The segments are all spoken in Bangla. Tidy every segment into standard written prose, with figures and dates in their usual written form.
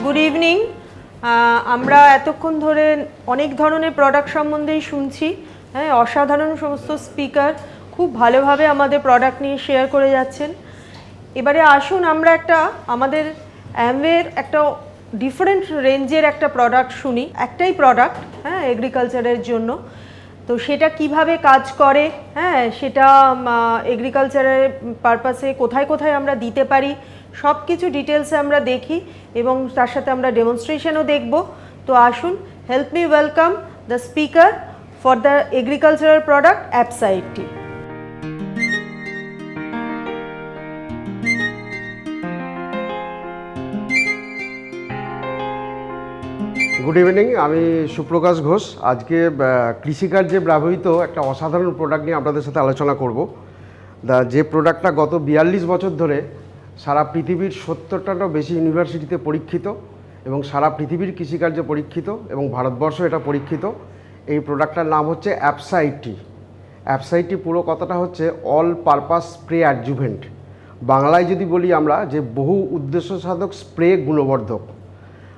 Good evening. আমরা এতক্ষণ ধরে অনেক ধরনের প্রোডাক্ট সম্বন্ধেই শুনছি। হ্যাঁ, অসাধারণ সমস্ত স্পিকার খুব ভালোভাবে আমাদের প্রোডাক্ট নিয়ে শেয়ার করে যাচ্ছেন। এবারে আসুন আমরা আমাদের অ্যামওয়ের একটা ডিফারেন্ট রেঞ্জের একটা প্রোডাক্ট শুনি। একটাই প্রোডাক্ট, হ্যাঁ, এগ্রিকালচারের জন্য। তো সেটা কিভাবে কাজ করে, হ্যাঁ, সেটা এগ্রিকালচারের পারপাসে কোথায় কোথায় আমরা দিতে পারি, সব কিছু ডিটেলসে আমরা দেখি এবং তার সাথে আমরা ডেমনস্ট্রেশনও দেখব। তো আসুন, help me welcome the speaker for the agricultural product অ্যাপসাইটটি। গুড ইভিনিং, আমি সুপ্রকাশ ঘোষ। আজকে কৃষিকার্যে ব্যবহৃত একটা অসাধারণ প্রোডাক্ট নিয়ে আপনাদের সাথে আলোচনা করব। যে প্রোডাক্টটা গত 42 বছর ধরে সারা পৃথিবীর 70টারও বেশি ইউনিভার্সিটিতে পরীক্ষিত এবং সারা পৃথিবীর কৃষিকার্যে পরীক্ষিত এবং ভারতবর্ষ এটা পরীক্ষিত। এই প্রোডাক্টটার নাম হচ্ছে অ্যাপসাইটটি। অ্যাপসাইটটি পুরো কথাটা হচ্ছে অল পারপাস স্প্রে অ্যাডজুভেন্ট। বাংলায় যদি বলি আমরা, যে বহু উদ্দেশ্য সাধক স্প্রে গুণবর্ধক।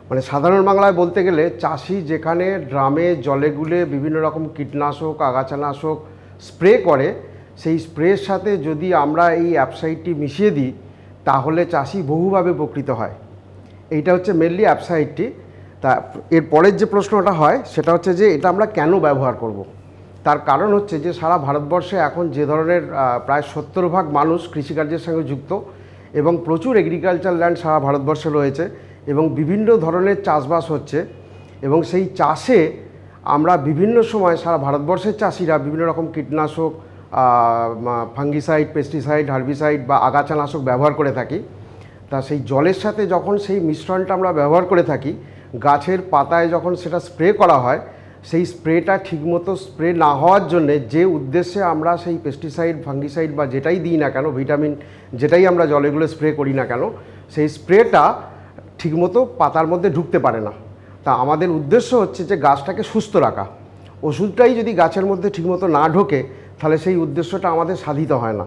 মানে সাধারণ বাংলায় বলতে গেলে চাষি যেখানে ড্রামে জলে গুলে বিভিন্ন রকম কীটনাশক, আগাছানাশক স্প্রে করে, সেই স্প্রের সাথে যদি আমরা এই অ্যাপসাইটটি মিশিয়ে দিই তাহলে চাষি বহুভাবে উপকৃত হয়। এইটা হচ্ছে মেনলি অ্যাপসাইটটি। তা এর পরের যে প্রশ্নটা হয় সেটা হচ্ছে যে এটা আমরা কেন ব্যবহার করব। তার কারণ হচ্ছে যে সারা ভারতবর্ষে এখন যে ধরনের প্রায় 70% মানুষ কৃষিকার্যের সঙ্গে যুক্ত এবং প্রচুর এগ্রিকালচার ল্যান্ড সারা ভারতবর্ষে রয়েছে এবং বিভিন্ন ধরনের চাষবাস হচ্ছে এবং সেই চাষে আমরা বিভিন্ন সময় সারা ভারতবর্ষের চাষিরা বিভিন্ন রকম কীটনাশক, ফাঙ্গিসাইড, পেস্টিসাইড, হার্বিসাইড বা আগাছানাশক ব্যবহার করে থাকি। তা সেই জলের সাথে যখন সেই মিশ্রণটা আমরা ব্যবহার করে থাকি, গাছের পাতায় যখন সেটা স্প্রে করা হয়, সেই স্প্রেটা ঠিকমতো স্প্রে না হওয়ার জন্যে যে উদ্দেশ্যে আমরা সেই পেস্টিসাইড, ফাঙ্গিসাইড বা যেটাই দিই না কেন, ভিটামিন যেটাই আমরা জলেগুলো স্প্রে করি না কেন, সেই স্প্রেটা ঠিকমতো পাতার মধ্যে ঢুকতে পারে না। তা আমাদের উদ্দেশ্য হচ্ছে যে গাছটাকে সুস্থ রাখা। ওষুধটাই যদি গাছের মধ্যে ঠিকমতো না ঢোকে তাহলে সেই উদ্দেশ্যটা আমাদের সাধিত হয় না।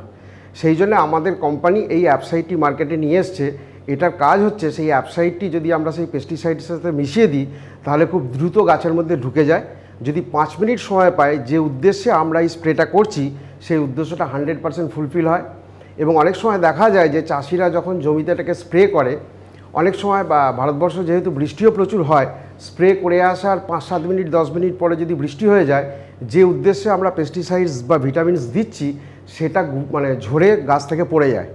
সেই জন্য আমাদের কোম্পানি এই অ্যাপসাইটটি মার্কেটে নিয়ে এসছে। এটার কাজ হচ্ছে সেই অ্যাপসাইটটি যদি আমরা সেই পেস্টিসাইডের সাথে মিশিয়ে দিই তাহলে খুব দ্রুত গাছের মধ্যে ঢুকে যায়। যদি 5 মিনিট সময় পাই, যে উদ্দেশ্যে আমরা এই স্প্রেটা করছি সেই উদ্দেশ্যটা 100% ফুলফিল হয়। এবং অনেক সময় দেখা যায় যে চাষিরা যখন জমিতে এটাকে স্প্রে করে, অনেক সময় বা ভারতবর্ষ যেহেতু বৃষ্টিও প্রচুর হয়, স্প্রে করে আসার 5-7 মিনিট 10 মিনিট পরে যদি বৃষ্টি হয়ে যায়, যে উদ্দেশ্যে আমরা পেস্টিসাইডস বা ভিটামিনস দিচ্ছি সেটা মানে ঝরে গাছ থেকে পড়ে যায়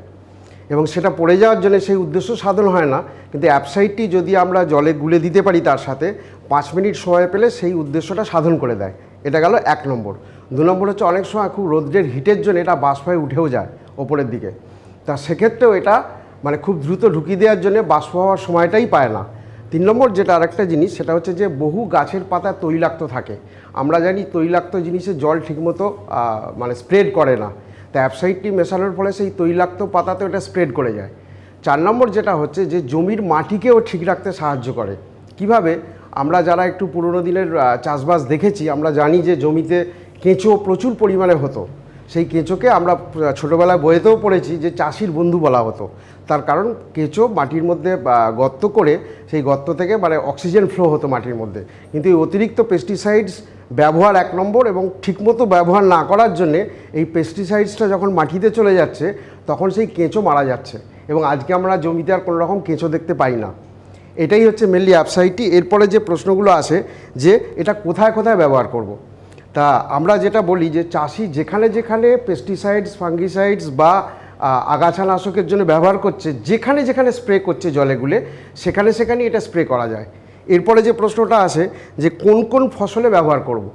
এবং সেটা পড়ে যাওয়ার জন্য সেই উদ্দেশ্য সাধন হয় না। কিন্তু অ্যাপসাইটটি যদি আমরা জলে গুলে দিতে পারি তার সাথে 5 মিনিট সময় পেলে সেই উদ্দেশ্যটা সাধন করে দেয়। এটা গেল 1 নম্বর। 2 নম্বর হচ্ছে অনেক সময় খুব রোদ্রের হিটের জন্য এটা বাষ্প হয়ে উঠেও যায় ওপরের দিকে। তা সেক্ষেত্রেও এটা মানে খুব দ্রুত ঢুকিয়ে দেওয়ার জন্য বাষ্প হওয়ার সময়টাই পায় না। 3 নম্বর যেটা আরেকটা জিনিস, সেটা হচ্ছে যে বহু গাছের পাতা তৈলাক্ত থাকে। আমরা জানি তৈলাক্ত জিনিসে জল ঠিকমতো মানে স্প্রেড করে না। তা অ্যাপসাইটটি মেশানোর ফলে সেই তৈলাক্ত পাতাতে ওটা স্প্রেড করে যায়। 4 নম্বর যেটা হচ্ছে যে জমির মাটিকেও ঠিক রাখতে সাহায্য করে। কিভাবে? আমরা যারা একটু পুরনো দিনের চাষবাস দেখেছি, আমরা জানি যে জমিতে কেঁচো প্রচুর পরিমাণে হতো। সেই কেঁচোকে আমরা ছোটোবেলায় বইয়েতেও পড়েছি যে চাষির বন্ধু বলা হতো। তার কারণ কেঁচো মাটির মধ্যে গর্ত করে সেই গর্ত থেকে মানে অক্সিজেন ফ্লো হতো মাটির মধ্যে। কিন্তু এই অতিরিক্ত পেস্টিসাইডস ব্যবহার 1 নম্বর এবং ঠিকমতো ব্যবহার না করার জন্যে এই পেস্টিসাইডসটা যখন মাটিতে চলে যাচ্ছে তখন সেই কেঁচো মারা যাচ্ছে এবং আজকে আমরা জমিতে আর কোনো রকম কেঁচো দেখতে পাই না। এটাই হচ্ছে মেনলি অ্যাপসাইটটি। এরপরে যে প্রশ্নগুলো আসে যে এটা কোথায় কোথায় ব্যবহার করব। তা আমরা যেটা বলি যে চাষি যেখানে যেখানে পেস্টিসাইডস, ফাঙ্গিসাইডস বা আগাছানাশকের জন্য ব্যবহার করছে, যেখানে যেখানে স্প্রে করছে জলে গুলে, সেখানে সেখানেই এটা স্প্রে করা যায়। এরপরে যে প্রশ্নটা আসে যে কোন কোন ফসলে ব্যবহার করব।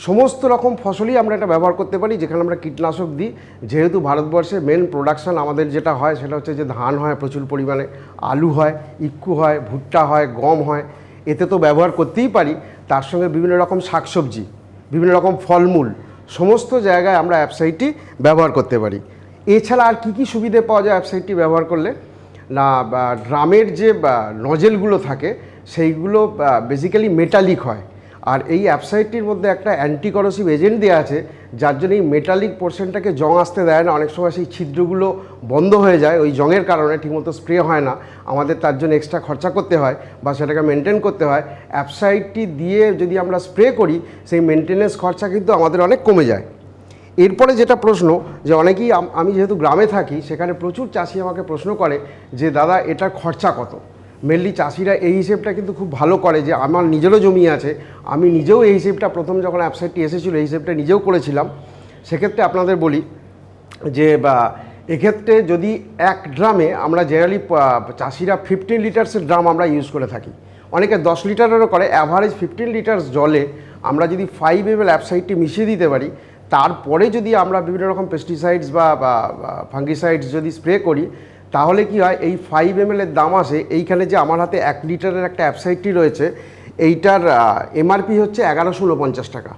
সমস্ত রকম ফসলই আমরা এটা ব্যবহার করতে পারি যেখানে আমরা কীটনাশক দিই। যেহেতু ভারতবর্ষে মেন প্রোডাকশান আমাদের যেটা হয় সেটা হচ্ছে যে ধান হয় প্রচুর পরিমাণে, আলু হয়, ইক্কু হয়, ভুট্টা হয়, গম হয়, এতে তো ব্যবহার করতেই পারি। তার সঙ্গে বিভিন্ন রকম শাকসবজি, বিভিন্ন রকম ফলমূল, সমস্ত জায়গায় আমরা অ্যাপসাইটটি ব্যবহার করতে পারি। এছাড়া আর কী কী সুবিধে পাওয়া যায় অ্যাপসাইটটি ব্যবহার করলে? না, ড্রামের যে নজেলগুলো থাকে সেইগুলো বেসিক্যালি মেটালিক হয়। আর এই অ্যাপসাইডটির মধ্যে একটা অ্যান্টি করোসিভ এজেন্ট দেওয়া আছে, যার জন্য এই মেটালিক পোর্শনটাকে জং আসতে দেয় না। অনেক সময় সেই ছিদ্রগুলো বন্ধ হয়ে যায় ওই জংয়ের কারণে, ঠিকমতো স্প্রে হয় না, আমাদের তার জন্য এক্সট্রা খরচা করতে হয় বা সেটাকে মেনটেন করতে হয়। অ্যাপসাইডটি দিয়ে যদি আমরা স্প্রে করি সেই মেনটেনেন্স খরচা কিন্তু আমাদের অনেক কমে যায়। এরপরে যেটা প্রশ্ন, যে অনেকেই, আমি যেহেতু গ্রামে থাকি সেখানে প্রচুর চাষি আমাকে প্রশ্ন করে যে দাদা এটার খরচা কত। মেনলি চাষিরা এই হিসেবটা কিন্তু খুব ভালো করে, যে আমার নিজেরও জমি আছে, আমি নিজেও এই হিসেবটা প্রথম যখন অ্যাপসাইডটি এসেছিলো এই হিসেবটা নিজেও করেছিলাম। সেক্ষেত্রে আপনাদের বলি যে এক্ষেত্রে যদি এক ড্রামে আমরা জেনারেলি চাষিরা 15 লিটার্সের ড্রাম আমরা ইউজ করে থাকি, অনেকে 10 লিটারেরও করে। অ্যাভারেজ 15 লিটার্স জলে আমরা যদি 5 ml অ্যাপসাইডটি মিশিয়ে দিতে পারি, তারপরে যদি আমরা বিভিন্ন রকম পেস্টিসাইডস বা ফাঙ্গিসাইডস যদি স্প্রে করি, তাহলে কি হয়, এই 5 ml এর দাম আসে। এইখানে যে আমার হাতে 1 লিটারের একটা অ্যাপসাইডটি রয়েছে, এইটার এমআরপি হচ্ছে 1149 টাকা।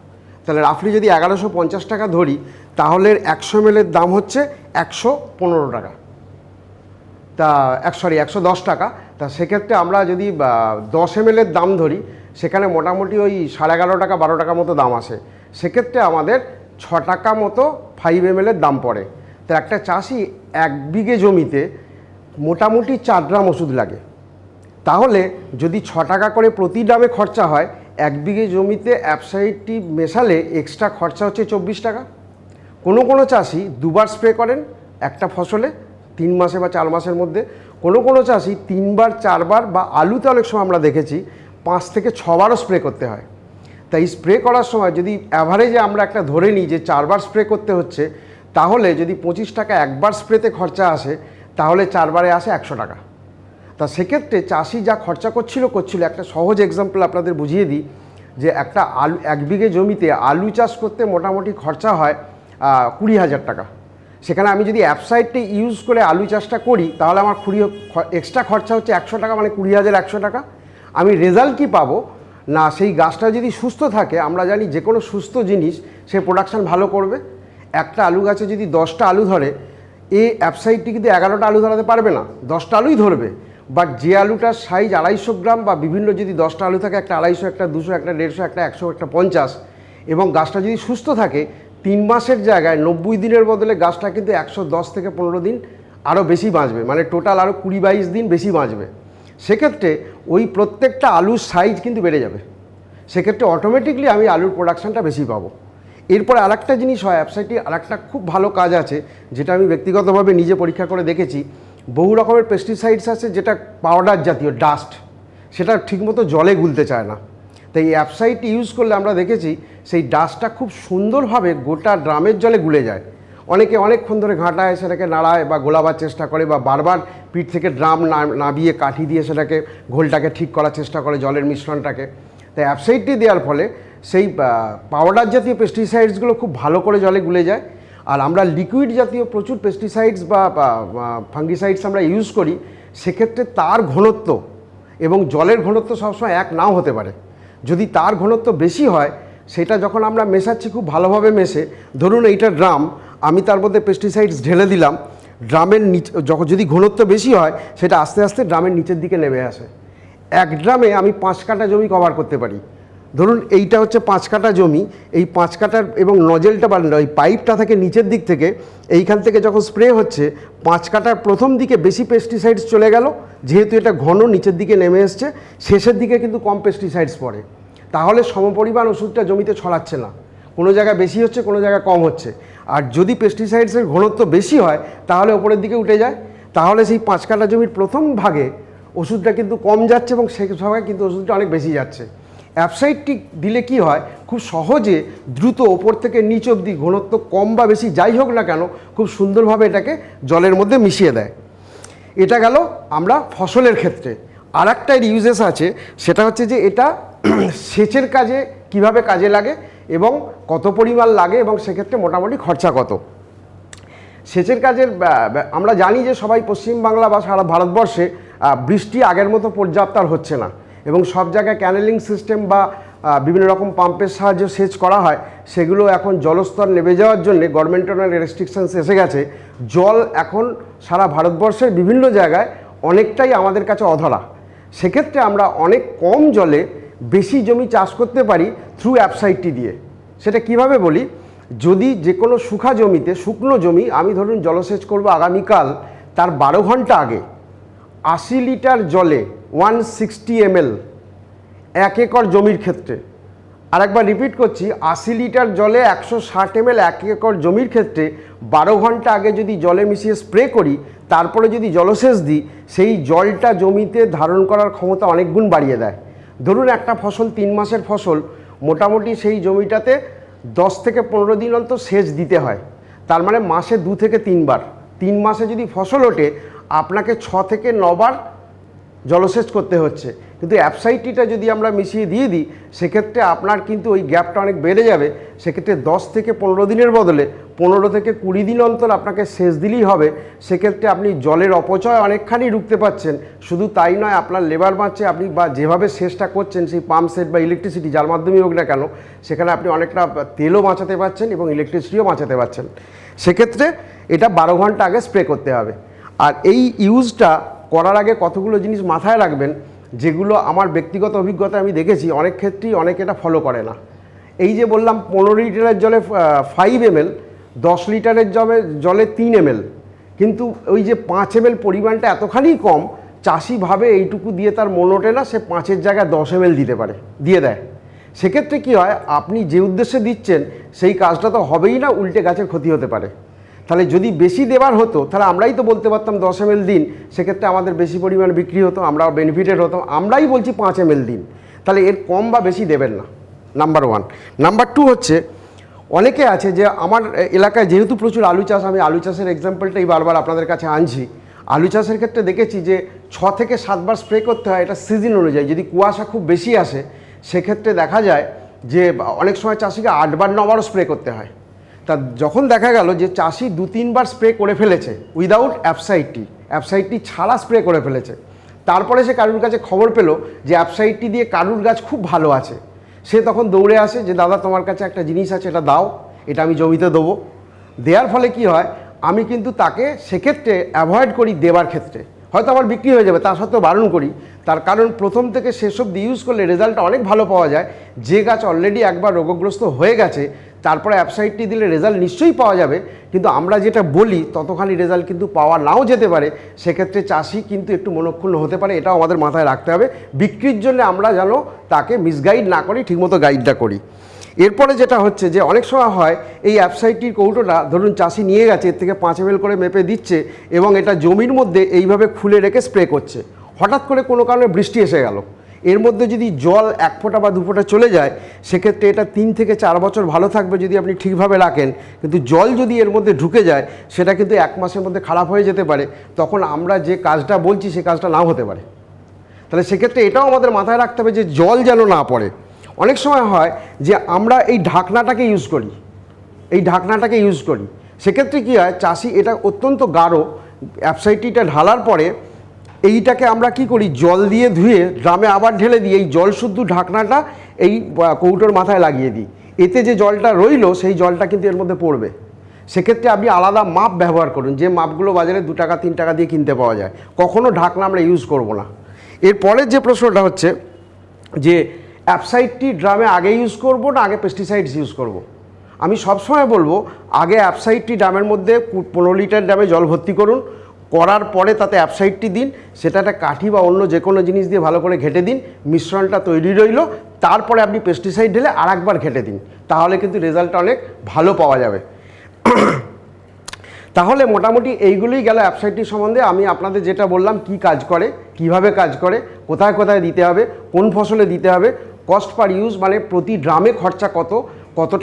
তাহলে রাফলি যদি 1150 টাকা ধরি, তাহলে 100 ml এর দাম হচ্ছে 115 টাকা, তা 110 টাকা। তা সেক্ষেত্রে আমরা যদি 10 ml এর দাম ধরি, সেখানে মোটামুটি ওই 11.5 টাকা 12 টাকা মতো দাম আসে। সেক্ষেত্রে আমাদের 6 টাকা মতো 5 ml এর দাম পড়ে। তো একটা চাষি 1 বিঘে জমিতে মোটামুটি 4 ড্রাম ওষুধ লাগে। তাহলে যদি 6 টাকা করে প্রতি ড্রামে খরচা হয়, 1 বিঘে জমিতে অ্যাপসাইডটি মেশালে এক্সট্রা খরচা হচ্ছে 24 টাকা। কোনো চাষি দুবার স্প্রে করেন একটা ফসলে 3 মাসে বা 4 মাসের মধ্যে, কোনো চাষি 3 বার 4 বার, বা আলুতে অনেক সময় আমরা দেখেছি 5 থেকে 6 বারও স্প্রে করতে হয়। তাই স্প্রে করার সময় যদি অ্যাভারেজে আমরা একটা ধরে নিই যে 4 বার স্প্রে করতে হচ্ছে, তাহলে যদি 25 টাকা একবার স্প্রেতে খরচা আসে, তাহলে 4 বারে আসে 100 টাকা। তা সেক্ষেত্রে চাষি যা খরচা করছিল একটা সহজ এক্সাম্পল আপনাদের বুঝিয়ে দিই, যে একটা আলু 1 বিঘে জমিতে আলু চাষ করতে মোটামুটি খরচা হয় 20,000 টাকা। সেখানে আমি যদি অ্যাপসাইডটি ইউজ করে আলু চাষটা করি, তাহলে আমার এক্সট্রা খরচা হচ্ছে 100 টাকা, মানে 20,100 টাকা। আমি রেজাল্ট কি পাবো না, সেই গাছটা যদি সুস্থ থাকে, আমরা জানি যে কোনো সুস্থ জিনিস সে প্রোডাকশান ভালো করবে। একটা আলু গাছে যদি 10টা আলু ধরে, এই অ্যাপসাইডটি কিন্তু 11টা আলু ধরাতে পারবে না, 10টা আলুই ধরবে। বাট যে আলুটার সাইজ 250 গ্রাম বা বিভিন্ন যদি 10টা আলু থাকে, একটা 250, একটা 200, একটা 150, একটা 100, একটা 50, এবং গাছটা যদি সুস্থ থাকে, 3 মাসের জায়গায় 90 দিনের বদলে গাছটা কিন্তু 110 থেকে 15 দিন আরও বেশি বাঁচবে, মানে টোটাল আরও 20-22 দিন বেশি বাঁচবে। সেক্ষেত্রে ওই প্রত্যেকটা আলুর সাইজ কিন্তু বেড়ে যাবে। সেক্ষেত্রে অটোমেটিকলি আমি আলুর প্রোডাকশানটা বেশি পাবো। এরপরে আরেকটা জিনিস হয়, অ্যাপসাইডটির আরেকটা খুব ভালো কাজ আছে, যেটা আমি ব্যক্তিগতভাবে নিজে পরীক্ষা করে দেখেছি। বহু রকমের পেস্টিসাইডস আছে যেটা পাউডার জাতীয়, ডাস্ট, সেটা ঠিকমতো জলে গুলতে চায় না। তাই এই অ্যাপসাইডটি ইউজ করলে আমরা দেখেছি সেই ডাস্টটা খুব সুন্দরভাবে গোটা ড্রামের জলে গুলে যায়। অনেকে অনেকক্ষণ ধরে ঘাঁটায়, সেটাকে নাড়ায় বা গোলাবার চেষ্টা করে, বা বারবার পিঠ থেকে ড্রাম নাবিয়ে কাঠি দিয়ে সেটাকে ঘোলটাকে ঠিক করার চেষ্টা করে, জলের মিশ্রণটাকে। তাই অ্যাপসাইডটি দেওয়ার ফলে সেই পাউডার জাতীয় পেস্টিসাইডসগুলো খুব ভালো করে জলে গুলে যায়। আর আমরা লিকুইড জাতীয় প্রচুর পেস্টিসাইডস বা ফাঙ্গিসাইডস আমরা ইউজ করি, সেক্ষেত্রে তার ঘনত্ব এবং জলের ঘনত্ব সবসময় এক নাও হতে পারে। যদি তার ঘনত্ব বেশি হয়, সেটা যখন আমরা মেশাচ্ছি খুব ভালোভাবে মেশে, ধরুন এইটা ড্রাম, আমি তার মধ্যে পেস্টিসাইডস ঢেলে দিলাম, ড্রামের নিচে যদি ঘনত্ব বেশি হয়, সেটা আস্তে আস্তে ড্রামের নিচের দিকে নেমে আসে। 1 ড্রামে আমি 5 কাঠা জমি কভার করতে পারি। ধরুন এইটা হচ্ছে 5 কাঠা জমি, এই 5 কাঠার, এবং নজেলটা বা ওই পাইপটা থাকে নিচের দিক থেকে, এইখান থেকে যখন স্প্রে হচ্ছে 5 কাঠার প্রথম দিকে বেশি পেস্টিসাইডস চলে গেল, যেহেতু এটা ঘন নিচের দিকে নেমে এসছে, শেষের দিকে কিন্তু কম পেস্টিসাইডস পড়ে। তাহলে সমপরিমাণ ওষুধটা জমিতে ছড়াচ্ছে না, কোনো জায়গায় বেশি হচ্ছে, কোনো জায়গায় কম হচ্ছে। আর যদি পেস্টিসাইডসের ঘনত্ব বেশি হয়, তাহলে ওপরের দিকে উঠে যায়, তাহলে সেই 5 কাঠা জমির প্রথম ভাগে ওষুধটা কিন্তু কম যাচ্ছে, এবং সেই ভাগে কিন্তু ওষুধটা অনেক বেশি যাচ্ছে। অ্যাপসাইডটি দিলে কি হয়, খুব সহজে দ্রুত ওপর থেকে নিচ অবধি ঘনত্ব কম বা বেশি যাই হোক না কেন, খুব সুন্দরভাবে এটাকে জলের মধ্যে মিশিয়ে দেয়। এটা গেল আমরা ফসলের ক্ষেত্রে। আর একটা ইউজেস আছে, সেটা হচ্ছে যে এটা সেচের কাজে কিভাবে কাজে লাগে এবং কত পরিমাণ লাগে, এবং সেক্ষেত্রে মোটামুটি খরচা কত। সেচের কাজের আমরা জানি যে সবাই পশ্চিমবাংলা বা সারা ভারতবর্ষে বৃষ্টি আগের মতো পর্যাপ্ত আর হচ্ছে না, এবং সব জায়গায় ক্যানেলিং সিস্টেম বা বিভিন্ন রকম পাম্পের সাহায্যে সেচ করা হয়। সেগুলো এখন জলস্তর নেমে যাওয়ার জন্য গভর্নমেন্টের রেস্ট্রিকশনস এসে গেছে। জল এখন সারা ভারতবর্ষের বিভিন্ন জায়গায় অনেকটাই আমাদের কাছে অধরা। সেক্ষেত্রে আমরা অনেক কম জলে বেশি জমি চাষ করতে পারি থ্রু অ্যাপসাইটটি দিয়ে। সেটা কিভাবে বলি, যদি যে কোনো শুকনো জমিতে, শুকনো জমি আমি ধরুন জলসেচ করব আগামীকাল, তার 12 ঘন্টা আগে 80 লিটার জলে 160 ml 1 একর জমির ক্ষেত্রে, আরেকবার রিপিট করছি, 80 লিটার জলে 160 ml 1 একর জমির ক্ষেত্রে 12 ঘন্টা আগে যদি জলে মিশিয়ে স্প্রে করি, তারপরে যদি জলসেচ দিই, সেই জলটা জমিতে ধারণ করার ক্ষমতা অনেক গুণ বাড়িয়ে দেয়। ধরুন একটা ফসল 3 মাসের ফসল, মোটামুটি সেই জমিটাতে 10 থেকে 15 দিন অন্তর সেচ দিতে হয়। তার মানে মাসে 2 থেকে 3 বার। 3 মাসে যদি ফসল ওঠে আপনাকে 6 থেকে 9 বার জলসেচ করতে হচ্ছে। কিন্তু অ্যাপসাইটটা যদি আমরা মিশিয়ে দিয়ে দিই, সেক্ষেত্রে আপনার কিন্তু ওই গ্যাপটা অনেক বেড়ে যাবে। সেক্ষেত্রে 10 থেকে 15 দিনের বদলে 15 থেকে 20 দিন অন্তর আপনাকে সেচ দিলেই হবে। সেক্ষেত্রে আপনি জলের অপচয় অনেকখানি রুখতে পারছেন। শুধু তাই নয়, আপনার লেবার বাঁচছে, আপনি বা যেভাবে সেচটা করছেন সেই পাম্প সেট বা ইলেকট্রিসিটি যার মাধ্যমেই হোক না কেন, সেখানে আপনি অনেকটা তেলও বাঁচাতে পারছেন এবং ইলেকট্রিসিটিও বাঁচাতে পারছেন। সেক্ষেত্রে এটা 12 ঘন্টা আগে স্প্রে করতে হবে। আর এই ইউজটা করার আগে কতগুলো জিনিস মাথায় রাখবেন, যেগুলো আমার ব্যক্তিগত অভিজ্ঞতা আমি দেখেছি অনেক ক্ষেত্রেই অনেকে এটা ফলো করে না। এই যে বললাম 15 লিটারের জলে 5 ml, 10 লিটারের জলে 3 ml, কিন্তু ওই যে 5 ml পরিমাণটা এতখানি কম, চাষি ভাবে এইটুকু দিয়ে তার মন ওঠে না, সে 5-এর জায়গায় 10 ml দিয়ে দেয়। সেক্ষেত্রে কি হয়, আপনি যে উদ্দেশ্যে দিচ্ছেন সেই কাজটা তো হবেই না, উল্টে গাছের ক্ষতি হতে পারে। তাহলে যদি বেশি দেবার হতো তাহলে আমরাই তো বলতে পারতাম 10 ml দিন, সেক্ষেত্রে আমাদের বেশি পরিমাণ বিক্রি হতো, আমরাও বেনিফিটেড হতাম। আমরাই বলছি 5 ml দিন, তাহলে এর কম বা বেশি দেবেন না, নাম্বার 1। নাম্বার 2 হচ্ছে, অনেকে আছে যে আমার এলাকায় যেহেতু প্রচুর আলু চাষ, আমি আলু চাষের এক্সাম্পলটাই বারবার আপনাদের কাছে আনছি। আলু চাষের ক্ষেত্রে দেখেছি যে 6 থেকে 7 বার স্প্রে করতে হয়, এটা সিজন অনুযায়ী। যদি কুয়াশা খুব বেশি আসে সেক্ষেত্রে দেখা যায় যে অনেক সময় চাষিকে 8 বার 9 বারও স্প্রে করতে হয়। তা যখন দেখা গেল যে চাষি 2-3 বার স্প্রে করে ফেলেছে উইদাউট অ্যাপসাইটটি ছাড়া স্প্রে করে ফেলেছে, তারপরে সে কারুর কাছে খবর পেল যে অ্যাপসাইটটি দিয়ে কারুর গাছ খুব ভালো আছে, সে তখন দৌড়ে আসে যে দাদা তোমার কাছে একটা জিনিস আছে, এটা দাও, এটা আমি জমিতে দেবো। দেওয়ার ফলে কি হয়, আমি কিন্তু তাকে সেক্ষেত্রে অ্যাভয়েড করি দেবার ক্ষেত্রে। হয়তো আমার বিক্রি হয়ে যাবে, তা সত্ত্বেও বারণ করি। তার কারণ প্রথম থেকে সেসব দিয়ে ইউজ করলে রেজাল্টটা অনেক ভালো পাওয়া যায়। যে গাছ অলরেডি একবার রোগগ্রস্ত হয়ে গেছে, তারপরে অ্যাপসাইটটি দিলে রেজাল্ট নিশ্চয়ই পাওয়া যাবে, কিন্তু আমরা যেটা বলি ততখানি রেজাল্ট কিন্তু পাওয়া নাও যেতে পারে। সেক্ষেত্রে চাষি কিন্তু একটু মনক্ষুণ্ণ হতে পারে, এটাও আমাদের মাথায় রাখতে হবে। বিক্রির জন্য আমরা যেন তাকে মিসগাইড না করি, ঠিকমতো গাইডটা করি। এরপরে যেটা হচ্ছে যে অনেক সময় হয় এই অ্যাপসাইটটির কৌটোটা ধরুন চাষি নিয়ে গেছে, এর থেকে 5 ml করে মেপে দিচ্ছে এবং এটা জমির মধ্যে এইভাবে খুলে রেখে স্প্রে করছে। হঠাৎ করে কোনো কারণে বৃষ্টি এসে গেল, এর মধ্যে যদি জল 1 ফোঁটা বা 2 ফোঁটা চলে যায়, সেক্ষেত্রে এটা 3 থেকে 4 বছর ভালো থাকবে যদি আপনি ঠিকভাবে রাখেন। কিন্তু জল যদি এর মধ্যে ঢুকে যায়, সেটা কিন্তু 1 মাসের মধ্যে খারাপ হয়ে যেতে পারে। তখন আমরা যে কাজটা বলছি সে কাজটা নাও হতে পারে। তাহলে সেক্ষেত্রে এটাও আমাদের মাথায় রাখতে হবে যে জল যেন না পড়ে। অনেক সময় হয় যে আমরা এই ঢাকনাটাকে ইউজ করি, সেক্ষেত্রে কী হয়, চাষি এটা অত্যন্ত গাঢ় অ্যাপসাইটটা ঢালার পরে এইটাকে আমরা কি করি, জল দিয়ে ধুয়ে ড্রামে আবার ঢেলে দিই, এই জল শুদ্ধ ঢাকনাটা এই কৌটোর মাথায় লাগিয়ে দিই। এতে যে জলটা রইল সেই জলটা কিন্তু এর মধ্যে পড়বে। সেক্ষেত্রে আপনি আলাদা মাপ ব্যবহার করুন, যে মাপগুলো বাজারে 2 টাকা 3 টাকা দিয়ে কিনতে পাওয়া যায়। কখনো ঢাকনা আমরা ইউজ করব না। এরপরের যে প্রশ্নটা হচ্ছে যে অ্যাপসাইটটি ড্রামে আগে ইউজ করব না আগে পেস্টিসাইডস ইউজ করব। আমি সবসময় বলবো আগে অ্যাপসাইটটি ড্রামের মধ্যে 15 লিটার ড্রামে জল ভর্তি করুন, করার পরে তাতে অ্যাপসাইটটি দিন, সেটা একটা কাঠি বা অন্য যে কোনো জিনিস দিয়ে ভালো করে ঘেটে দিন, মিশ্রণটা তৈরি রইল, তারপরে আপনি পেস্টিসাইড ঢেলে আরেকবার ঘেটে দিন, তাহলে কিন্তু রেজাল্টটা অনেক ভালো পাওয়া যাবে। তাহলে মোটামুটি এইগুলোই গেল অ্যাপসাইটটি সম্বন্ধে। আমি আপনাদের যেটা বললাম কি কাজ করে, কিভাবে কাজ করে, কোথায় কোথায় দিতে হবে, কোন ফসলে দিতে হবে, কস্ট পার ইউজ মানে প্রতি ড্রামে খরচা কত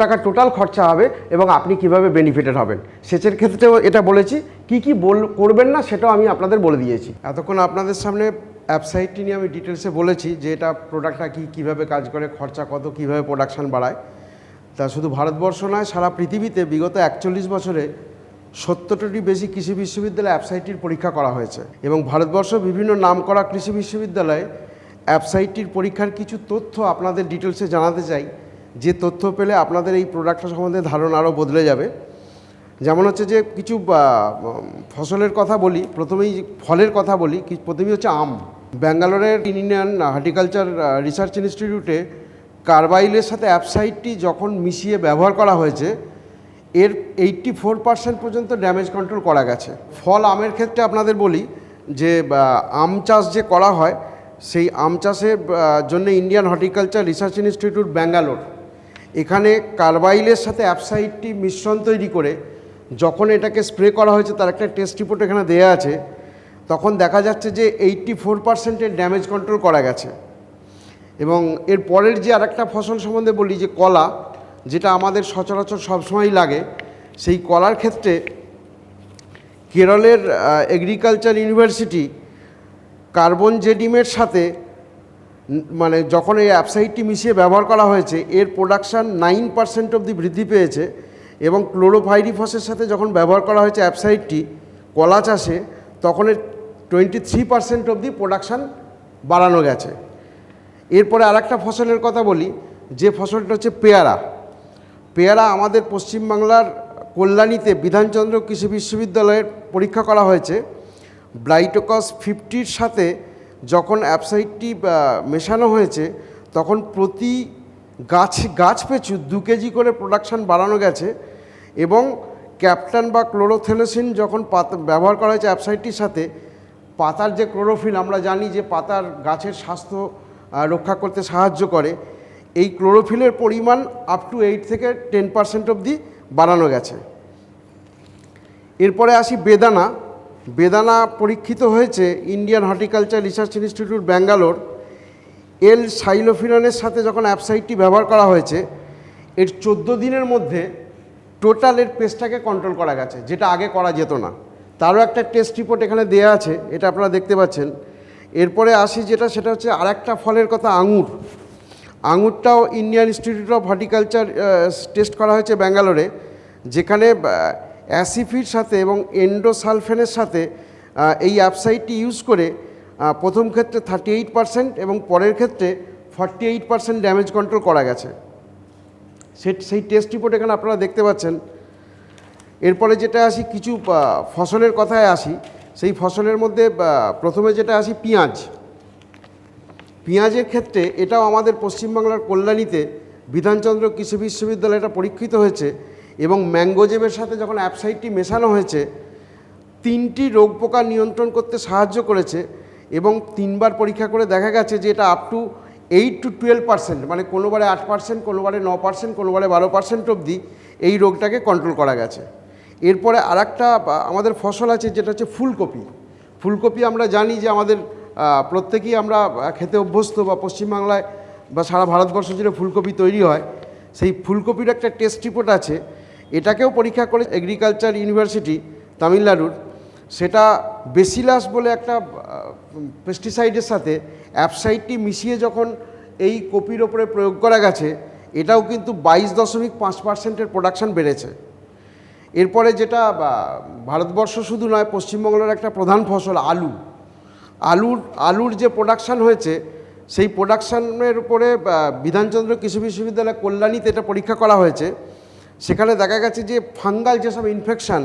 টাকা টোটাল খরচা হবে এবং আপনি কিভাবে বেনিফিটেড হবেন। সেচের ক্ষেত্রেও এটা বলেছি, কি করবেন না সেটাও আমি আপনাদের বলে দিয়েছি। এতক্ষণ আপনাদের সামনে অ্যাপসাইটটি নিয়ে আমি ডিটেলসে বলেছি যে এটা প্রোডাক্টটা কীভাবে কাজ করে, খরচা কত, কীভাবে প্রোডাকশান বাড়ায়। তা শুধু ভারতবর্ষ নয়, সারা পৃথিবীতে বিগত 41 বছরে 70টি বেশি কৃষি বিশ্ববিদ্যালয়ে অ্যাপসাইটটির পরীক্ষা করা হয়েছে এবং ভারতবর্ষ বিভিন্ন নামকরা কৃষি বিশ্ববিদ্যালয়ে অ্যাপসাইটটির পরীক্ষার কিছু তথ্য আপনাদের ডিটেলসে জানাতে চাই, যে তথ্য পেলে আপনাদের এই প্রোডাক্টটা সম্বন্ধে ধারণা আরও বদলে যাবে। যেমন হচ্ছে যে কিছু ফসলের কথা বলি, প্রথমেই ফলের কথা বলি, প্রথমেই হচ্ছে আম। ব্যাঙ্গালোরের ইন্ডিয়ান হর্টিকালচার রিসার্চ ইনস্টিটিউটে কার্বাইলের সাথে অ্যাপসাইটটি যখন মিশিয়ে ব্যবহার করা হয়েছে এর 84% পর্যন্ত ড্যামেজ কন্ট্রোল করা গেছে। ফল আমের ক্ষেত্রে আপনাদের বলি যে আম চাষ যে করা হয় সেই আম চাষের জন্য Indian horticulture research institute Bangalore এখানে কার্বাইলের সাথে অ্যাপসাইটটি মিশ্রণ তৈরি করে যখন এটাকে স্প্রে করা হয়েছে তার একটা টেস্ট রিপোর্ট এখানে দেওয়া আছে, তখন দেখা যাচ্ছে যে 84%-এর ড্যামেজ কন্ট্রোল করা গেছে। এবং এর পরের যে আরেকটা ফসল সম্বন্ধে বলি যে কলা, যেটা আমাদের সচরাচর সবসময়ই লাগে, সেই কলার ক্ষেত্রে কেরলের এগ্রিকালচার ইউনিভার্সিটি কার্বন জেডিমের সাথে মানে যখন এই অ্যাপসাইটটি মিশিয়ে ব্যবহার করা হয়েছে এর প্রোডাকশান 9% অবধি বৃদ্ধি পেয়েছে এবং ক্লোরোফাইরিফসের সাথে যখন ব্যবহার করা হয়েছে অ্যাপসাইটটি কলা চাষে তখন এর 23% অবধি প্রোডাকশান বাড়ানো গেছে। এরপরে আরেকটা ফসলের কথা বলি, যে ফসলটা হচ্ছে পেয়ারা। পেয়ারা আমাদের পশ্চিমবাংলার কল্যাণীতে বিধানচন্দ্র কৃষি বিশ্ববিদ্যালয়ের পরীক্ষা করা হয়েছে। ব্লাইটোকস 50-র সাথে যখন অ্যাপসাইটটি মেশানো হয়েছে তখন প্রতি গাছ পিছু 2 কেজি করে প্রোডাকশান বাড়ানো গেছে এবং ক্যাপটান বা ক্লোরোথেলোসিন যখন ব্যবহার করা হয়েছে অ্যাপসাইটটির সাথে পাতার যে ক্লোরোফিল আমরা জানি যে পাতার গাছের স্বাস্থ্য রক্ষা করতে সাহায্য করে, এই ক্লোরোফিলের পরিমাণ আপ টু 8 থেকে 10% অবধি বাড়ানো গেছে। এরপরে আসি বেদানা। বেদানা পরীক্ষিত হয়েছে Indian horticulture research institute Bangalore এল সাইলোফিননের সাথে যখন অ্যাপসাইটটি ব্যবহার করা হয়েছে এর 14 দিনের মধ্যে টোটাল এর পেস্টটাকে কন্ট্রোল করা গেছে, যেটা আগে করা যেত না। তারও একটা টেস্ট রিপোর্ট এখানে দেওয়া আছে, এটা আপনারা দেখতে পাচ্ছেন। এরপরে আসি সেটা হচ্ছে আরেকটা ফলের কথা, আঙুর। আঙুরটাও Indian institute of horticulture test করা হয়েছে ব্যাঙ্গালোরে, যেখানে অ্যাসিফির সাথে এবং এন্ডোসালফেনের সাথে এই অ্যাপসাইটটি ইউজ করে প্রথম ক্ষেত্রে 38% এবং পরের ক্ষেত্রে 48% ড্যামেজ কন্ট্রোল করা গেছে। সেই টেস্ট রিপোর্ট এখানে আপনারা দেখতে পাচ্ছেন। এরপরে যেটা আসি কিছু ফসলের কথায় আসি, সেই ফসলের মধ্যে প্রথমে যেটা আসি পেঁয়াজ। পেঁয়াজের ক্ষেত্রে এটাও আমাদের পশ্চিমবাংলার কল্যাণীতে বিধানচন্দ্র কৃষি বিশ্ববিদ্যালয়ে এটা পরীক্ষিত হয়েছে এবং ম্যাঙ্গোজেবের সাথে যখন অ্যাপসাইটটি মেশানো হয়েছে 3টি রোগ পোকা নিয়ন্ত্রণ করতে সাহায্য করেছে এবং 3বার পরীক্ষা করে দেখা গেছে যে এটা আপ টু 8 to 12%, মানে কোনোবারে 8%, কোনোবারে 9%, কোনোবারে 12% অবধি এই রোগটাকে কন্ট্রোল করা গেছে। এরপরে আরেকটা আমাদের ফসল আছে যেটা হচ্ছে ফুলকপি। ফুলকপি আমরা জানি যে আমাদের প্রত্যেকেই আমরা খেতে অভ্যস্ত, বা পশ্চিমবাংলায় বা সারা ভারতবর্ষ জুড়ে ফুলকপি তৈরি হয়। সেই ফুলকপির একটা টেস্ট রিপোর্ট আছে, এটাকেও পরীক্ষা করে এগ্রিকালচার ইউনিভার্সিটি তামিলনাড়ুর। সেটা বেসিলাস বলে একটা পেস্টিসাইডের সাথে অ্যাপসাইটটি মিশিয়ে যখন এই কপির ওপরে প্রয়োগ করা গেছে এটাও কিন্তু 22.5%-এর প্রোডাকশান বেড়েছে। এরপরে যেটা ভারতবর্ষ শুধু নয়, পশ্চিমবঙ্গের একটা প্রধান ফসল আলুর যে প্রোডাকশান হয়েছে সেই প্রোডাকশানের উপরে বিধানচন্দ্র কৃষি বিশ্ববিদ্যালয় কল্যাণীতে এটা পরীক্ষা করা হয়েছে। সেখানে দেখা গেছে যে ফাঙ্গাল যেসব ইনফেকশান,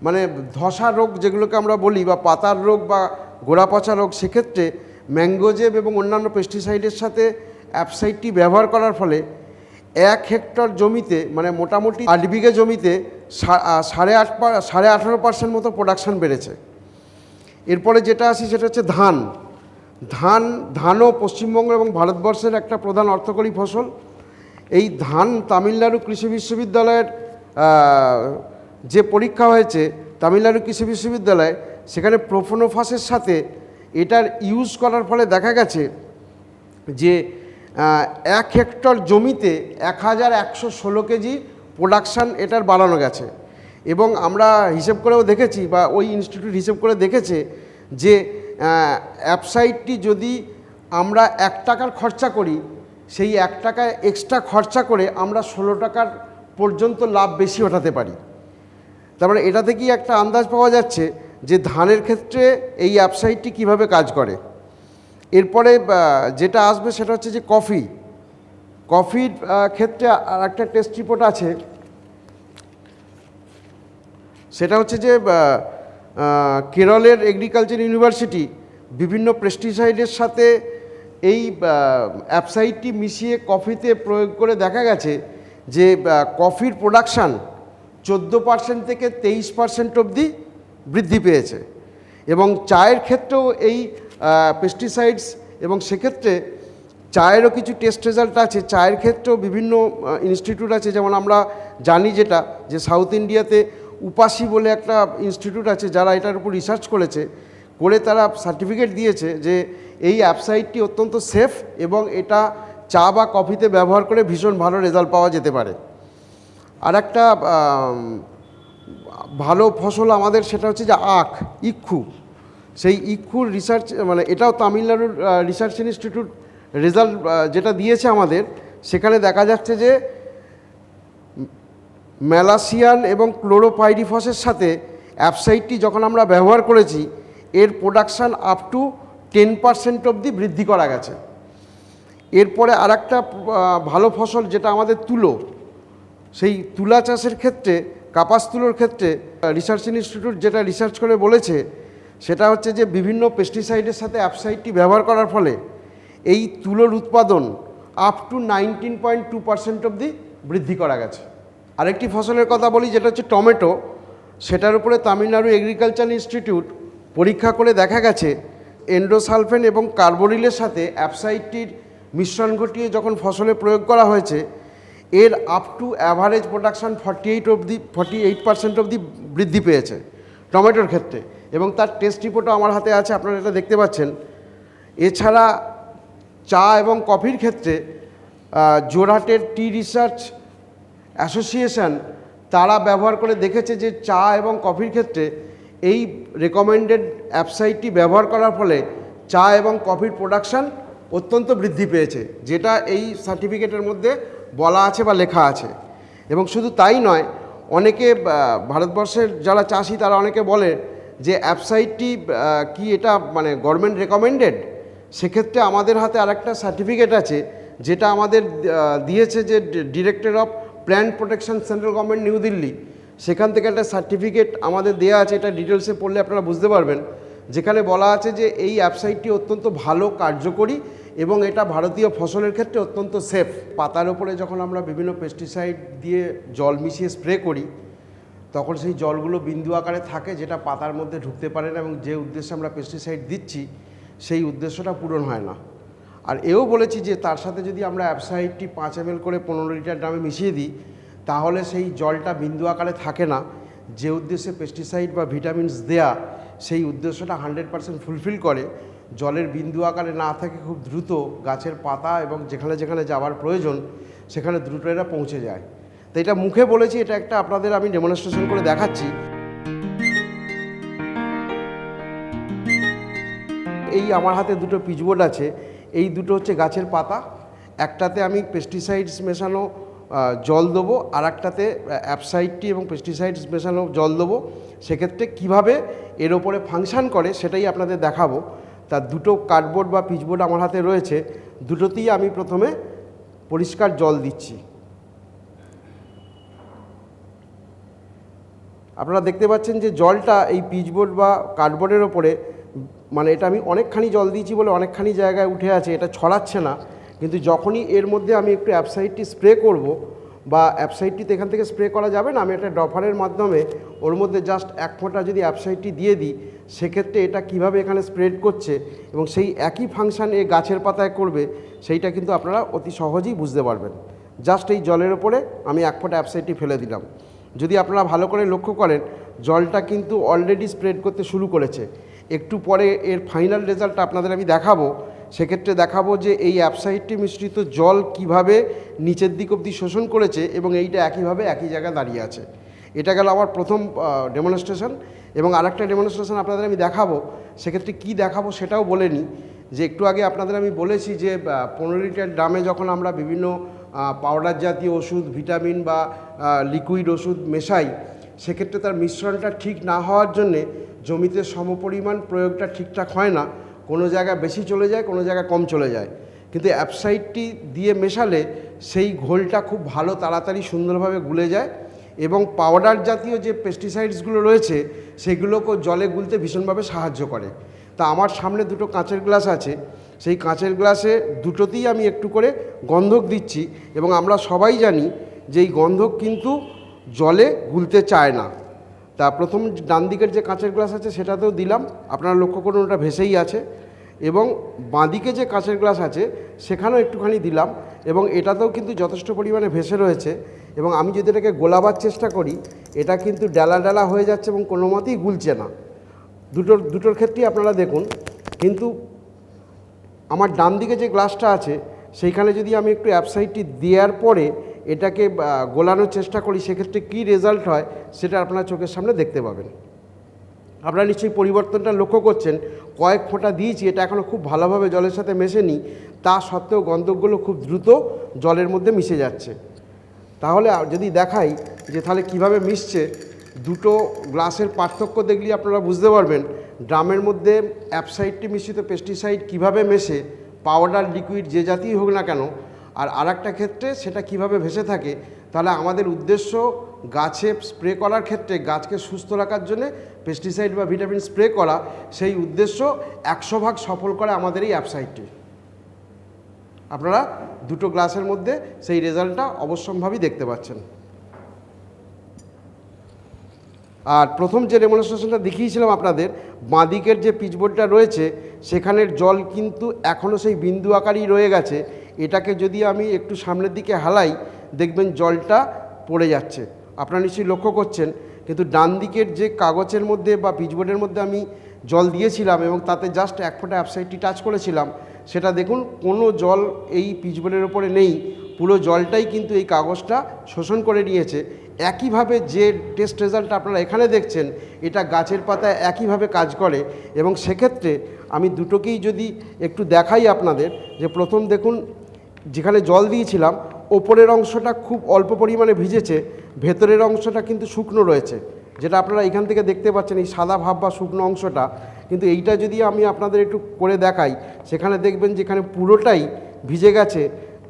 মানে ধসা রোগ যেগুলোকে আমরা বলি, বা পাতার রোগ বা গোড়া পচা রোগ, সেক্ষেত্রে ম্যাঙ্গোজেব এবং অন্যান্য পেস্টিসাইডের সাথে অ্যাপসাইটটি ব্যবহার করার ফলে 1 হেক্টর জমিতে, মানে মোটামুটি 8 বিঘে জমিতে 18.5% মতো প্রোডাকশান বেড়েছে। এরপরে যেটা আসি সেটা হচ্ছে ধানও পশ্চিমবঙ্গ এবং ভারতবর্ষের একটা প্রধান অর্থকরী ফসল। এই ধান তামিলনাড়ু কৃষি বিশ্ববিদ্যালয়ের যে পরীক্ষা হয়েছে তামিলনাড়ু কৃষি বিশ্ববিদ্যালয়, সেখানে প্রোফোনোফাসের সাথে এটার ইউজ করার ফলে দেখা গেছে যে 1 হেক্টর জমিতে 1116 কেজি প্রোডাকশান এটার বাড়ানো গেছে। এবং আমরা হিসেব করেও দেখেছি, বা ওই ইনস্টিটিউট হিসেব করে দেখেছে যে অ্যাপসাইটটি যদি আমরা 1 টাকার খরচা করি, সেই 1 টাকা এক্সট্রা খরচা করে আমরা 16 টাকার পর্যন্ত লাভ বেশি ওঠাতে পারি। তার মানে এটা থেকেই একটা আন্দাজ পাওয়া যাচ্ছে যে ধানের ক্ষেত্রে এই অ্যাপসাইটটি কীভাবে কাজ করে। এরপরে যেটা আসবে সেটা হচ্ছে যে কফির ক্ষেত্রে আর একটা টেস্ট রিপোর্ট আছে, সেটা হচ্ছে যে কেরলের এগ্রিকালচার ইউনিভার্সিটি বিভিন্ন পেস্টিসাইডের সাথে এই অ্যাপসাইডটি মিশিয়ে কফিতে প্রয়োগ করে দেখা গেছে যে কফির প্রোডাকশান 14% থেকে 23% অবধি বৃদ্ধি পেয়েছে। এবং চায়ের ক্ষেত্রেও এই পেস্টিসাইডস, এবং সেক্ষেত্রে চায়েরও কিছু টেস্ট রেজাল্ট আছে। চায়ের ক্ষেত্রেও বিভিন্ন ইনস্টিটিউট আছে, যেমন আমরা জানি যেটা যে সাউথ ইন্ডিয়াতে উপাসি বলে একটা ইনস্টিটিউট আছে যারা এটার উপর রিসার্চ করে তারা সার্টিফিকেট দিয়েছে যে এই অ্যাপসাইডটি অত্যন্ত সেফ এবং এটা চা বা কফিতে ব্যবহার করে ভীষণ ভালো রেজাল্ট পাওয়া যেতে পারে। আর একটা ভালো ফসল আমাদের সেটা হচ্ছে যে আখ, ইক্ষু। সেই ইক্ষুর রিসার্চ, মানে এটাও তামিলনাড়ুর রিসার্চ ইনস্টিটিউট রেজাল্ট যেটা দিয়েছে আমাদের, সেখানে দেখা যাচ্ছে যে ম্যালাসিয়ান এবং ক্লোরোপাইরিফসের সাথে অ্যাপসাইডটি যখন আমরা ব্যবহার করেছি এর প্রোডাকশান আপ টু 10% অবধি বৃদ্ধি করা গেছে। এরপরে আর একটা ভালো ফসল যেটা আমাদের তুলো, সেই তুলা চাষের ক্ষেত্রে, কাপাস তুলোর ক্ষেত্রে রিসার্চ ইনস্টিটিউট যেটা রিসার্চ করে বলেছে সেটা হচ্ছে যে বিভিন্ন পেস্টিসাইডের সাথে অ্যাপসাইডটি ব্যবহার করার ফলে এই তুলোর উৎপাদন আপ টু 19.2% অবধি বৃদ্ধি করা গেছে। আরেকটি ফসলের কথা বলি যেটা হচ্ছে টমেটো। সেটার উপরে তামিলনাড়ু এগ্রিকালচার ইনস্টিটিউট পরীক্ষা করে দেখা গেছে এন্ডোসালফেন এবং কার্বোরিলের সাথে অ্যাপসাইডটির মিশ্রণ ঘটিয়ে যখন ফসলে প্রয়োগ করা হয়েছে এর আপ টু অ্যাভারেজ প্রোডাকশান 48% অবধি বৃদ্ধি পেয়েছে টমেটোর ক্ষেত্রে। এবং তার টেস্ট রিপোর্টও আমার হাতে আছে, আপনারা এটা দেখতে পাচ্ছেন। এছাড়া চা এবং কফির ক্ষেত্রে জোরহাটের টি রিসার্চ অ্যাসোসিয়েশন তারা ব্যবহার করে দেখেছে যে চা এবং কফির ক্ষেত্রে এই রেকমেন্ডেড অ্যাপসাইডটি ব্যবহার করার ফলে চা এবং কফির প্রোডাকশান অত্যন্ত বৃদ্ধি পেয়েছে, যেটা এই সার্টিফিকেটের মধ্যে বলা আছে বা লেখা আছে। এবং শুধু তাই নয়, অনেকে ভারতবর্ষের যারা চাষি তারা অনেকে বলে যে অ্যাপসাইডটি কি এটা মানে গভর্নমেন্ট রেকমেন্ডেড। সেক্ষেত্রে আমাদের হাতে আরেকটা সার্টিফিকেট আছে যেটা আমাদের দিয়েছে যে director of plant protection, central government, new Delhi. সেখান থেকে একটা সার্টিফিকেট আমাদের দেওয়া আছে, এটা ডিটেলসে পড়লে আপনারা বুঝতে পারবেন, যেখানে বলা আছে যে এই অ্যাপসাইডটি অত্যন্ত ভালো, কার্যকরী এবং এটা ভারতীয় ফসলের ক্ষেত্রে অত্যন্ত সেফ। পাতার ওপরে যখন আমরা বিভিন্ন পেস্টিসাইড দিয়ে জল মিশিয়ে স্প্রে করি তখন সেই জলগুলো বিন্দু আকারে থাকে, যেটা পাতার মধ্যে ঢুকতে পারে না এবং যে উদ্দেশ্যে আমরা পেস্টিসাইড দিচ্ছি সেই উদ্দেশ্যটা পূরণ হয় না। আর এও বলেছি যে তার সাথে যদি আমরা অ্যাপসাইডটি 5 ml করে 15 লিটার ড্রামে মিশিয়ে দিই তাহলে সেই জলটা বিন্দু আকারে থাকে না, যে উদ্দেশ্যে পেস্টিসাইড বা ভিটামিনস দেয়া সেই উদ্দেশ্যটা 100% ফুলফিল করে। জলের বিন্দু আকারে না থাকে, খুব দ্রুত গাছের পাতা এবং যেখানে যেখানে যাওয়ার প্রয়োজন সেখানে দ্রুত এরা পৌঁছে যায়। তো এটা মুখে বলেছি, এটা একটা আপনাদের আমি ডেমনস্ট্রেশন করে দেখাচ্ছি। এই আমার হাতে দুটো পিচবোর্ড আছে, এই দুটো হচ্ছে গাছের পাতা। একটাতে আমি পেস্টিসাইডস মেশানো জল দেবো, আর একটাতে অ্যাপসাইডটি এবং পেস্টিসাইডস মেশানো জল দেবো। সেক্ষেত্রে কীভাবে এর ওপরে ফাংশান করে সেটাই আপনাদের দেখাবো। তার দুটো কার্ডবোর্ড বা পিচবোর্ড আমার হাতে রয়েছে, দুটোতেই আমি প্রথমে পরিষ্কার জল দিচ্ছি। আপনারা দেখতে পাচ্ছেন যে জলটা এই পিচবোর্ড বা কার্ডবোর্ডের ওপরে, মানে এটা আমি অনেকখানি জল দিয়েছি বলে অনেকখানি জায়গায় উঠে আছে, এটা ছড়াচ্ছে না। কিন্তু যখনই এর মধ্যে আমি একটু অ্যাপসাইডটি স্প্রে করব, বা অ্যাপসাইডটি তো এখান থেকে স্প্রে করা যাবে না, আমি একটা ড্রপারের মাধ্যমে ওর মধ্যে জাস্ট 1 ফোঁটা যদি অ্যাপসাইডটি দিয়ে দিই, সেক্ষেত্রে এটা কিভাবে এখানে স্প্রেড করছে এবং সেই একই ফাংশান এ গাছের পাতায় করবে সেইটা কিন্তু আপনারা অতি সহজেই বুঝতে পারবেন। জাস্ট এই জলের ওপরে আমি 1 ফোঁটা অ্যাপসাইডটি ফেলে দিলাম। যদি আপনারা ভালো করে লক্ষ্য করেন জলটা কিন্তু অলরেডি স্প্রেড করতে শুরু করেছে। একটু পরে এর ফাইনাল রেজাল্টটা আপনাদের আমি দেখাবো। সেক্ষেত্রে দেখাবো যে এই অ্যাপসাইডটি মিশ্রিত জল কিভাবে নিচের দিক অবধি শোষণ করেছে এবং এইটা একইভাবে একই জায়গায় দাঁড়িয়ে আছে। এটা গেল আমার প্রথম ডেমনস্ট্রেশন। এবং আরেকটা ডেমনস্ট্রেশন আপনাদের আমি দেখাবো। সেক্ষেত্রে কি দেখাবো সেটাও বলে নিই, যে একটু আগে আপনাদের আমি বলেছি যে 15 লিটার ড্রামে যখন আমরা বিভিন্ন পাউডার জাতীয় ওষুধ, ভিটামিন বা লিকুইড ওষুধ মেশাই, সেক্ষেত্রে তার মিশ্রণটা ঠিক না হওয়ার জন্যে জমিতে সমপরিমাণ প্রয়োগটা ঠিকঠাক হয় না, কোনো জায়গায় বেশি চলে যায়, কোনো জায়গায় কম চলে যায়। কিন্তু অ্যাপসাইডটি দিয়ে মেশালে সেই ঘোলটা খুব ভালো, তাড়াতাড়ি সুন্দরভাবে গুলে যায় এবং পাউডার জাতীয় যে পেস্টিসাইডসগুলো রয়েছে সেগুলোকেও জলে গুলতে ভীষণভাবে সাহায্য করে। তা আমার সামনে দুটো কাঁচের গ্লাস আছে, সেই কাঁচের গ্লাসে দুটোতেই আমি একটু করে গন্ধক দিচ্ছি এবং আমরা সবাই জানি যে এই গন্ধক কিন্তু জলে গুলতে চায় না। তা প্রথম ডান দিকের যে কাঁচের গ্লাস আছে সেটাতেও দিলাম, আপনারা লক্ষ্য করুন ওটা ভেসেই আছে, এবং বাঁদিকে যে কাঁচের গ্লাস আছে সেখানেও একটুখানি দিলাম এবং এটাতেও কিন্তু যথেষ্ট পরিমাণে ভেসে রয়েছে। এবং আমি যদি এটাকে গোলাবার চেষ্টা করি এটা কিন্তু ডালা ডালা হয়ে যাচ্ছে এবং কোনো মতেই গুলছে না। দুটোর ক্ষেত্রেই আপনারা দেখুন। কিন্তু আমার ডান দিকে যে গ্লাসটা আছে সেইখানে যদি আমি একটু অ্যাপসাইডটি দেওয়ার পরে এটাকে গোলানোর চেষ্টা করি সেক্ষেত্রে কী রেজাল্ট হয় সেটা আপনারা চোখের সামনে দেখতে পাবেন। আপনারা নিশ্চয়ই পরিবর্তনটা লক্ষ্য করছেন, কয়েক ফোঁটা দিয়েছি, এটা এখনও খুব ভালোভাবে জলের সাথে মেশেনি, তা সত্ত্বেও গন্ধকগুলো খুব দ্রুত জলের মধ্যে মিশে যাচ্ছে। তাহলে যদি দেখাই যে তাহলে কিভাবে মিশছে, দুটো গ্লাসের পার্থক্য দেখলে আপনারা বুঝতে পারবেন ড্রামের মধ্যে অ্যাপসাইডটি মিশ্রিত পেস্টিসাইড কিভাবে মেশে, পাউডার লিকুইড যে জাতীয় হোক না কেন, আর আরেকটা ক্ষেত্রে সেটা কিভাবে ভেসে থাকে। তাহলে আমাদের উদ্দেশ্য গাছে স্প্রে করার ক্ষেত্রে গাছকে সুস্থ রাখার জন্য পেস্টিসাইড বা ভিটামিন স্প্রে করা, সেই উদ্দেশ্য 100% সফল করে আমাদের এই অ্যাপসাইডটি। আপনারা দুটো গ্লাসের মধ্যে সেই রেজাল্টটা অবশ্যম্ভাবী দেখতে পাচ্ছেন। আর প্রথম যে ডেমনস্ট্রেশনটা দেখিয়েছিলাম আপনাদের, বাঁদিকের যে পিচবোর্ডটা রয়েছে সেখানের জল কিন্তু এখনও সেই বিন্দু আকারই রয়ে গেছে। এটাকে যদি আমি একটু সামনের দিকে হালাই দেখবেন জলটা পড়ে যাচ্ছে, আপনারা নিশ্চয়ই লক্ষ্য করছেন। কিন্তু ডান দিকের যে কাগজের মধ্যে বা পিচবোর্ডের মধ্যে আমি জল দিয়েছিলাম এবং তাতে জাস্ট এক ফোঁটা অ্যাপসাইডটি টাচ করেছিলাম, সেটা দেখুন কোনো জল এই পিচবোর্ডের ওপরে নেই, পুরো জলটাই কিন্তু এই কাগজটা শোষণ করে নিয়েছে। একইভাবে যে টেস্ট রেজাল্টটা আপনারা এখানে দেখছেন এটা গাছের পাতায় একইভাবে কাজ করে। এবং সেক্ষেত্রে আমি দুটোকেই যদি একটু দেখাই আপনাদের, যে প্রথম দেখুন যেখানে জল দিয়েছিলাম ওপরের অংশটা খুব অল্প পরিমাণে ভিজেছে, ভেতরের অংশটা কিন্তু শুকনো রয়েছে, যেটা আপনারা এখান থেকে দেখতে পাচ্ছেন এই সাদা ভাব বা শুকনো অংশটা। কিন্তু এইটা যদি আমি আপনাদের একটু করে দেখাই সেখানে দেখবেন যেখানে পুরোটাই ভিজে গেছে,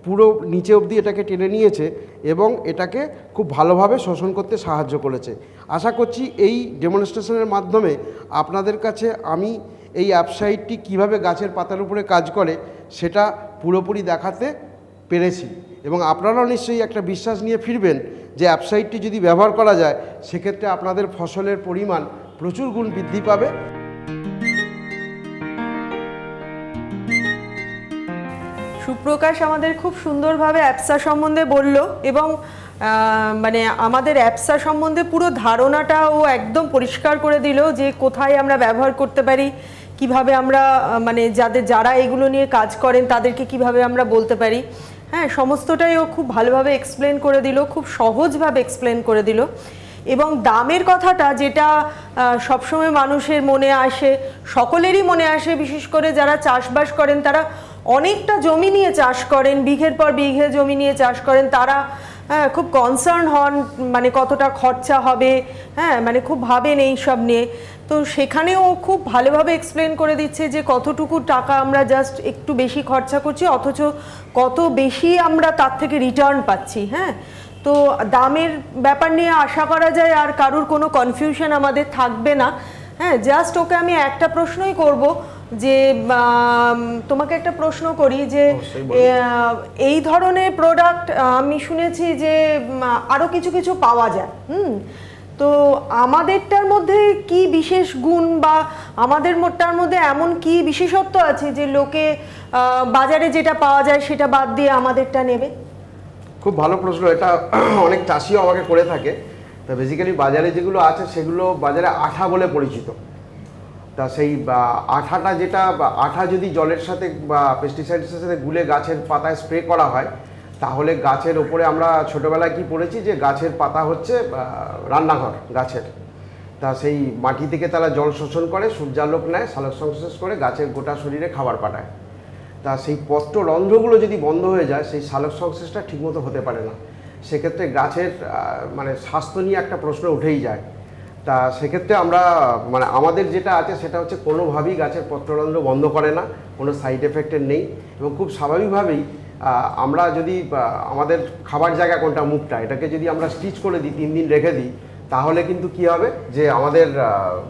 পুরো নিচে অবধি এটাকে টেনে নিয়েছে এবং এটাকে খুব ভালোভাবে শোষণ করতে সাহায্য করেছে। আশা করছি এই ডেমনস্ট্রেশনের মাধ্যমে আপনাদের কাছে আমি এই অ্যাপসাইডটি কিভাবে গাছের পাতার উপরে কাজ করে সেটা পুরোপুরি দেখাতে পেরেছি এবং আপনারাও নিশ্চয়ই একটা বিশ্বাস নিয়ে ফিরবেন যে অ্যাপসাইডটি যদি ব্যবহার করা যায় সেক্ষেত্রে আপনাদের ফসলের পরিমাণ প্রচুর গুণ বৃদ্ধি পাবে। সুপ্রকাশ আমাদের খুব সুন্দরভাবে অ্যাপসা সম্বন্ধে বলল এবং মানে আমাদের অ্যাপসা সম্বন্ধে পুরো ধারণাটা ও একদম পরিষ্কার করে দিল যে কোথায় আমরা ব্যবহার করতে পারি, কিভাবে আমরা মানে যারা এগুলো নিয়ে কাজ করেন তাদেরকে কিভাবে আমরা বলতে পারি। হ্যাঁ, সমস্তটাই ও খুব ভালোভাবে এক্সপ্লেন করে দিল, খুব সহজভাবে এক্সপ্লেন করে দিল। এবং দামের কথাটা যেটা সবসময় মানুষের মনে আসে, সকলেরই মনে আসে, বিশেষ করে যারা চাষবাস করেন, তারা অনেকটা জমি নিয়ে চাষ করেন, বিঘের পর বিঘে জমি নিয়ে চাষ করেন, তারা খুব কনসার্ন হন মানে কতটা খরচা হবে, হ্যাঁ মানে খুব ভাবেন এই সব নিয়ে। তো সেখানেও খুব ভালোভাবে এক্সপ্লেন করে দিচ্ছে যে কতটুকু টাকা আমরা জাস্ট একটু বেশি খরচা করছি অথচ কত বেশি আমরা তার থেকে রিটার্ন পাচ্ছি। হ্যাঁ, তো দামের ব্যাপার নিয়ে আশা করা যায় আর কারুর কোনো কনফিউশন আমাদের থাকবে না। হ্যাঁ, জাস্ট ওকে আমি একটা প্রশ্নই করব যে তোমাকে একটা প্রশ্ন করি যে এই ধরনের প্রোডাক্ট আমি শুনেছি যে আরও কিছু কিছু পাওয়া যায়, তো আমাদেরটার মধ্যে কি বিশেষ গুণ বা আমাদেরটার মধ্যে এমন কি বিশেষত্ব আছে যে লোকে বাজারে যেটা পাওয়া যায় সেটা বাদ দিয়ে আমাদেরটা নেবে? খুব ভালো প্রশ্ন, এটা অনেক চাষিও আমাকে করে থাকে। তা বেসিক্যালি বাজারে যেগুলো আছে সেগুলো বাজারে আঠা বলে পরিচিত। তা সেই আঠাটা যেটা আঠা যদি জলের সাথে বা পেস্টিসাইডের সাথে গুলে গাছের পাতায় স্প্রে করা হয় তাহলে গাছের ওপরে আমরা ছোটোবেলায় কি পড়েছি যে গাছের পাতা হচ্ছে রান্নাঘর গাছের। তা সেই মাটি থেকে তারা জল শোষণ করে, সূর্যালোক নেয়, সালোক সংশ্লেষ করে গাছের গোটা শরীরে খাবার পাঠায়। তা সেই পত্ররন্ধ্রগুলো যদি বন্ধ হয়ে যায় সেই সালোক সংশ্লেষটা ঠিকমতো হতে পারে না, সেক্ষেত্রে গাছের মানে স্বাস্থ্য নিয়ে একটা প্রশ্ন উঠেই যায়। তা সেক্ষেত্রে আমরা মানে আমাদের যেটা আছে সেটা হচ্ছে কোনোভাবেই গাছের পত্ররন্ধ্র বন্ধ করে না, কোনো সাইড এফেক্টের নেই এবং খুব স্বাভাবিকভাবেই আমরা যদি আমাদের খাবার জায়গা কোনটা মুখটা এটাকে যদি আমরা স্টিচ করে দিই 3 দিন রেখে দিই তাহলে কিন্তু কি হবে যে আমাদের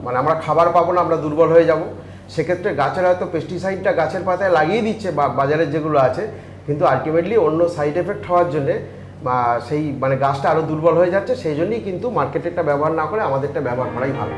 মানে আমরা খাবার পাবো না, আমরা দুর্বল হয়ে যাব। সেক্ষেত্রে গাছের হয়তো পেস্টিসাইডটা গাছের পাতায় লাগিয়ে দিচ্ছে বা বাজারের যেগুলো আছে, কিন্তু আলটিমেটলি অন্য সাইড এফেক্ট হওয়ার জন্যে সেই মানে গাছটা আরও দুর্বল হয়ে যাচ্ছে। সেই জন্যই কিন্তু মার্কেটেরটা ব্যবহার না করে আমাদেরটা ব্যবহার করাই ভালো।